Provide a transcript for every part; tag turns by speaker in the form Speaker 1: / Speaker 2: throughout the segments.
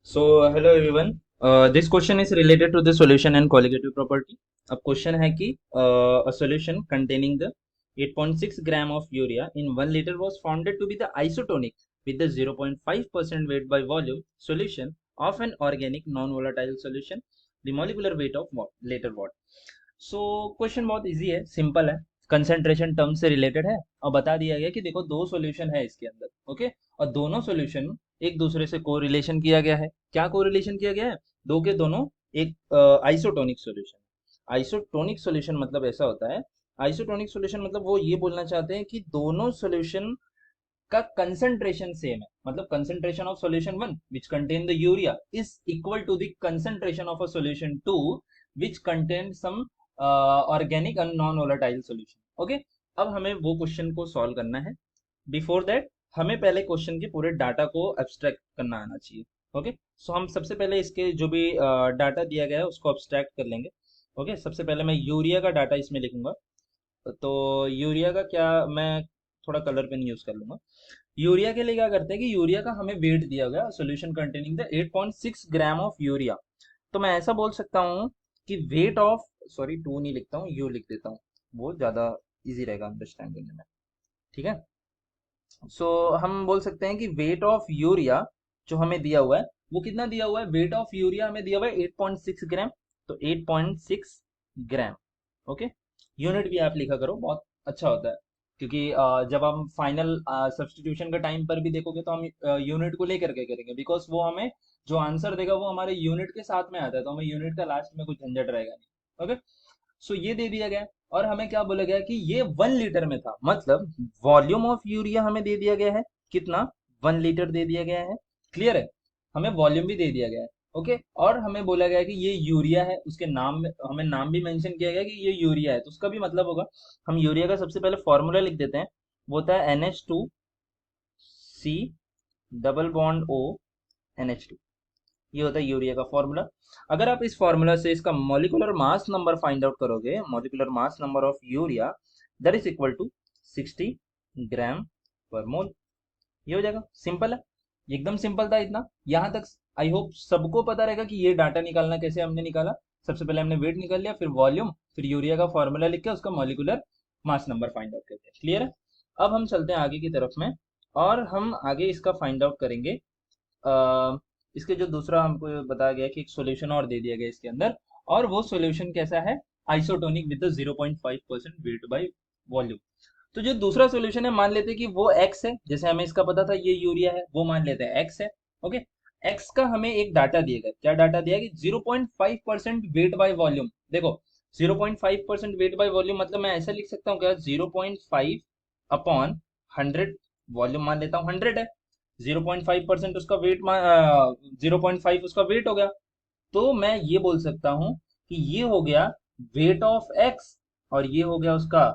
Speaker 1: So, hello everyone. This question is related to the solution and colligative property. अब question है कि a solution containing the 8.6 gram of urea in 1 liter was found to be the isotonic with the 0.5% weight by volume solution of an organic non-volatile solution. The molecular weight of what? Later what? So question बहुत easy है, simple है, concentration term से related है और बता दिया गया कि देखो दो सॉल्यूशन है इसके अंदर। ओके, और दोनों सॉल्यूशन एक दूसरे से कोरिलेशन किया गया है। क्या कोरिलेशन किया गया है? दो के दोनों एक आइसोटोनिक सॉल्यूशन। आइसोटोनिक सॉल्यूशन मतलब ऐसा होता है, आइसोटोनिक सॉल्यूशन मतलब वो ये बोलना चाहते हैं कि दोनों सॉल्यूशन का कंसंट्रेशन सेम है। मतलब concentration of solution one which contain the urea is equal to the concentration of a solution two which contain some organic and non volatile solution. Okay, अब हमें वो क्वेश्चन को सॉल्व करना है। Before that हमें पहले क्वेश्चन के पूरे डाटा को एब्स्ट्रैक्ट करना आना चाहिए। ओके, सो हम सबसे पहले इसके जो भी डाटा दिया गया है उसको एब्स्ट्रैक्ट कर लेंगे। ओके, सबसे पहले मैं यूरिया का डाटा इसमें लिखूंगा। तो यूरिया का क्या, मैं थोड़ा कलर पेन यूज कर लूंगा। यूरिया के लिए क्या करते हैं कि यूरिया का हमें वेट दिया गया, solution containing the 8.6 gram of urea. तो मैं ऐसा बोल सकता हूँ कि वेट ऑफ, सॉरी टू नहीं लिखता हूँ, यू लिख देता हूँ, वो ज्यादा इजी रहेगा अंडरस्टैंड करने में। ठीक है, सो हम बोल सकते हैं कि वेट ऑफ यूरिया जो हमें दिया हुआ है वो कितना दिया हुआ है? वेट ऑफ यूरिया हमें दिया हुआ है 8.6 ग्राम। तो 8.6 ग्राम। ओके, यूनिट भी आप लिखा करो, बहुत अच्छा होता है, क्योंकि जब हम फाइनल सब्स्टिट्यूशन का टाइम पर भी देखोगे तो हम यूनिट को लेकर के करेंगे, बिकॉज वो हमें जो आंसर देगा वो हमारे यूनिट के साथ में आता है, तो हमें यूनिट का लास्ट में कुछ झंझट रहेगा नहीं। ओके, सो ये दे दिया गया। और हमें क्या बोला गया कि ये 1 लीटर में था, मतलब वॉल्यूम ऑफ यूरिया हमें दे दिया गया है कितना? 1 लीटर दे दिया गया है। क्लियर है, हमें वॉल्यूम भी दे दिया गया है। ओके, और हमें बोला गया कि ये यूरिया है, उसके नाम में हमें नाम भी मेंशन किया गया कि ये यूरिया है, तो उसका भी मतलब होगा। हम यूरिया का सबसे पहले फॉर्मूला लिख देते हैं, वो होता है NH2C double bond O NH2। ये होता है यूरिया का फॉर्मूला। अगर आप इस फॉर्मूला से इसका molecular mass number find out करोगे, molecular mass number of urea that is equal to 60 gram per mole. ये हो जाएगा, सिंपल है, एकदम सिंपल था इतना। यहाँ तक आई होप सबको पता रहेगा कि ये डाटा निकालना कैसे हमने निकाला। सबसे पहले हमने वेट निकाल लिया, फिर वॉल्यूम, फिर यूरिया का फॉर्मूला लिख के उसका molecular mass number find out करते हैं। क्लियर है? अब हम चलते हैं आगे की तरफ में, और हम आगे इसका फाइंड आउट करेंगे। इसके जो दूसरा हमको बताया गया कि एक सॉल्यूशन और दे दिया गया इसके अंदर, और वो सॉल्यूशन कैसा है? Isotonic with 0.5% weight by volume. तो जो दूसरा सॉल्यूशन है, मान लेते हैं कि वो एक्स है, जैसे हमें इसका पता था ये यूरिया है, वो मान लेते हैं एक्स है। ओके, एक्स का हमें एक डाटा दिया गया, क्या डाटा दिया कि 0.5% वेट बाय वॉल्यूम। देखो 0.5% वेट बाय वॉल्यूम मतलब मैं ऐसा लिख सकता हूँ क्या? 0.5 अपॉन 100, वॉल्यूम मान लेता हूँ 100 है, 0.5% उसका वेट, 0.5 उसका वेट हो गया। तो मैं ये बोल सकता हूँ कि ये हो गया वेट ऑफ एक्स, और ये हो गया उसका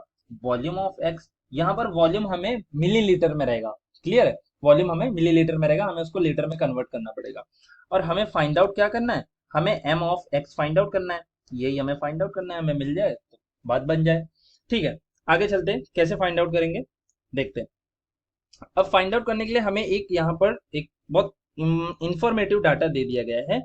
Speaker 1: वॉल्यूम ऑफ एक्स। यहाँ पर वॉल्यूम हमें मिलीलीटर में रहेगा। क्लियर है, वॉल्यूम हमें मिलीलीटर में रहेगा, हमें उसको लीटर में कन्वर्ट करना पड़ेगा। और हमें फाइंड आउट क्या करना है? हमें M of X find out करना है। यही हमें फाइंड आउट करना है, हमें मिल जाए तो बात बन जाए। ठीक है, आगे चलते हैं, कैसे फाइंड आउट करेंगे देखते हैं। अब फाइंड आउट करने के लिए हमें एक यहाँ पर एक बहुत इंफॉर्मेटिव डाटा दे दिया गया है।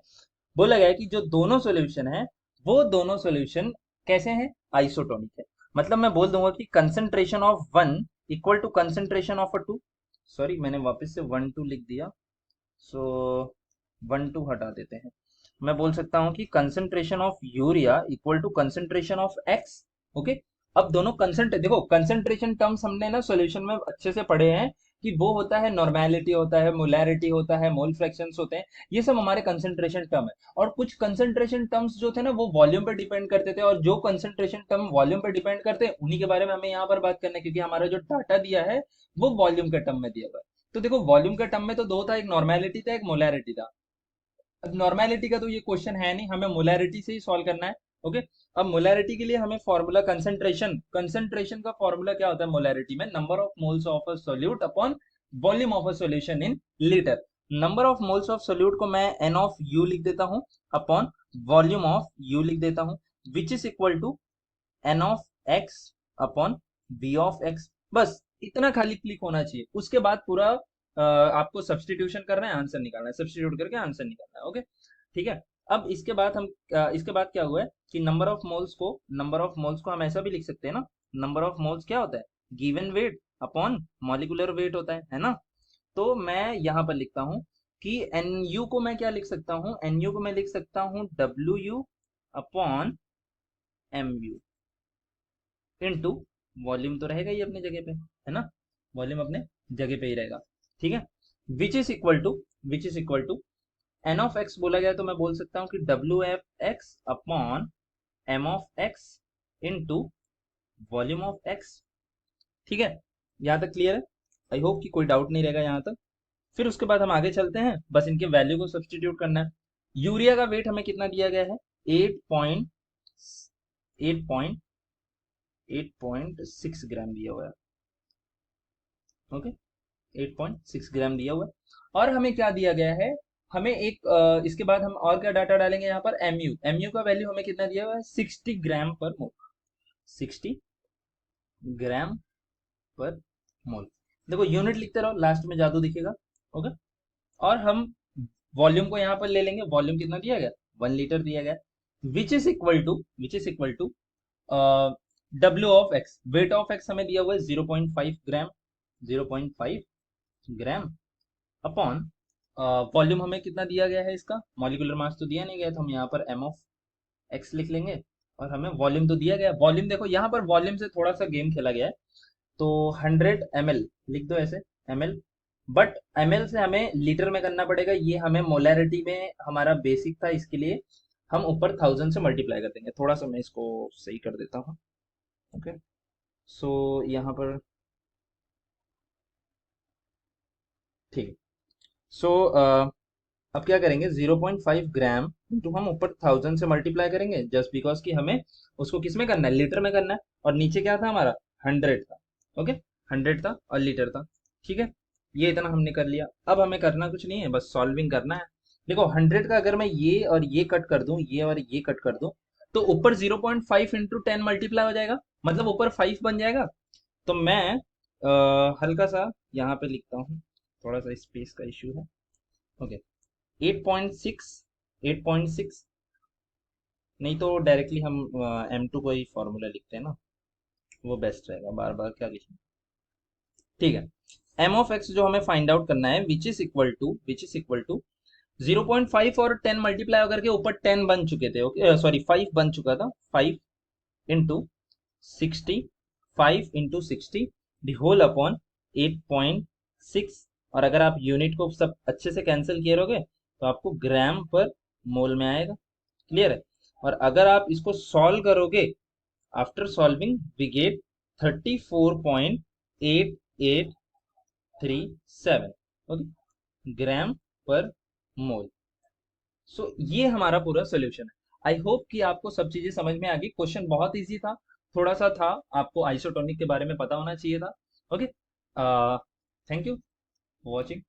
Speaker 1: बोला गया है कि जो दोनों सॉल्यूशन है वो दोनों सॉल्यूशन कैसे हैं? आइसोटोनिक है। मतलब मैं बोल दूंगा कि concentration of one equal to concentration of a two. Sorry, मैंने वापस से 1 2 लिख दिया, सो 1 2 हटा देते हैं। मैं बोल सकता हूँ कि concentration of urea equal to concentration of X. Okay, अब दोनों देखो कंसंट्रेशन टर्म्स हमने ना सॉल्यूशन में अच्छे से पढ़े हैं, कि वो होता है नॉर्मेलिटी, होता है मोलैरिटी, होता है मोल फ्रैक्शंस होते हैं, ये सब हमारे कंसंट्रेशन टर्म है। और कुछ कंसंट्रेशन टर्म्स जो थे ना वो वॉल्यूम पे डिपेंड करते थे, और जो कंसंट्रेशन टर्म वॉल्यूम पे डिपेंड करते हैं उन्हीं के बारे में हमें यहाँ पर बात करना है, क्योंकि हमारा जो डाटा दिया है वो वॉल्यूम के टर्म में दिया हुआ है। तो देखो वॉल्यूम के टर्म में तो दो था, एक नॉर्मेलिटी था, एक मोलैरिटी था। अब नॉर्मेलिटी का तो ये क्वेश्चन है नहीं, हमें मोलैरिटी से ही सॉल्व करना है। ओके, अब मोलैरिटी के लिए हमें फॉर्मूला, कंसंट्रेशन का फॉर्मूला क्या होता है मोलैरिटी में? Number of moles of a solute upon volume of a solution in litre. Number of moles of solute को मैं एन ऑफ यू लिख देता हूं, अपॉन वॉल्यूम ऑफ यू लिख देता हूं, which is equal to n of X upon B of X. बस इतना खाली क्लिक होना चाहिए, उसके बाद पूरा आपको सब्सटीट्यूशन करना है, आंसर निकालना है, सब्सटीट्यूट करके आंसर निकालना है। ओके, ठीक है। अब इसके बाद हम इसके बाद क्या हुआ है कि नंबर ऑफ मोल्स को हम ऐसा भी लिख सकते हैं ना, नंबर ऑफ मोल्स क्या होता है, given weight upon molecular weight होता है ना। तो मैं यहाँ पर लिखता हूँ कि NU को मैं क्या लिख सकता हूँ, NU को मैं लिख सकता हूँ WU upon MU into, volume तो रहेगा ही अपनी जगह पे, है ना, वॉल्यूम अपने जगह पे ही रहेगा, ठीक है। Which is equal to n of X बोला गया तो मैं बोल सकता हूँ कि WF(x) upon M(x) into volume of X, ठीक है। यहाँ तक क्लियर है? आई होप कि कोई डाउट नहीं रहेगा यहाँ तक। फिर उसके बाद हम आगे चलते हैं, बस इनके वैल्यू को सब्सटीट्यूट करना है। यूरिया का वेट हमें कितना दिया गया है, 8.6 ग्राम दिया हुआ है। ओके, 8.6 ग्राम दिया हुआ है। और हमें क्या दिया गया है, हमें एक इसके बाद हम और क्या डाटा डालेंगे यहाँ पर, एमयू का वैल्यू हमें कितना दिया हुआ है, 60 ग्राम पर मोल, 60 ग्राम पर मोल। देखो यूनिट लिखते रहो, लास्ट में जादू दिखेगा। ओके, और हम वॉल्यूम को यहाँ पर ले लेंगे, वॉल्यूम कितना दिया गया, 1 लीटर दिया गया, which is equal to W of X, weight of X हमें दिया हुआ है 0.5 ग्राम, 0.5 ग्राम अपॉन वॉल्यूम हमें कितना दिया गया है, इसका मॉलिक्यूलर मास तो दिया नहीं गया, तो हम यहाँ पर m ऑफ x लिख लेंगे, और हमें वॉल्यूम तो दिया गया। वॉल्यूम देखो यहाँ पर वॉल्यूम से थोड़ा सा गेम खेला गया है, तो 100 ml लिख दो ऐसे, ml, बट ml से हमें लीटर में करना पड़ेगा, ये हमें मोलैरिटी में हमारा बेसिक था, इसके लिए हम ऊपर 1000 से मल्टीप्लाई कर देंगे। थोड़ा सा मैं इसको सही कर देता हूँ। ओके, सो यहाँ पर ठीक है। सो अब क्या करेंगे, 0.5 ग्राम तो हम ऊपर 1000 से मल्टीप्लाई करेंगे, जस्ट बिकॉज कि हमें उसको किस में करना है, लीटर में करना है, और नीचे क्या था हमारा, 100 था। ओके, 100 था और लीटर था, ठीक है। ये इतना हमने कर लिया। अब हमें करना कुछ नहीं है, बस सॉल्विंग करना है। देखो 100 का अगर मैं ये और ये कट कर दूं, ये और ये कट कर दूं, तो ऊपर 0.5 इंटू 10 मल्टीप्लाई हो जाएगा, मतलब ऊपर 5 बन जाएगा। तो मैं हल्का सा यहाँ पे लिखता हूँ, थोड़ा सा स्पेस का इश्यू है। ओके, 8.6, 8.6, नहीं तो डायरेक्टली हम M2 को ही फॉर्मूला लिखते हैं ना, वो बेस्ट रहेगा, बार बार क्या लिखें, ठीक है। m ऑफ x जो हमें फाइंड आउट करना है, विच इज इक्वल टू 0.5 और 10 मल्टीप्लाई करके ऊपर 10 बन चुके थे, ओके, सॉरी 5 बन चुका था, 5 into 60, 5 into 60 the whole upon 8.6, और अगर आप यूनिट को सब अच्छे से कैंसिल किए रहोगे तो आपको ग्राम पर मोल में आएगा, क्लियर है। और अगर आप इसको सॉल्व करोगे, after solving we get 34.8837, okay, gram per mole. सो ये हमारा पूरा सोल्यूशन है। आई होप कि आपको सब चीजें समझ में आ गई। क्वेश्चन बहुत इजी था, थोड़ा सा था, आपको आइसोटोनिक के बारे में पता होना चाहिए था। Okay, thank you for watching.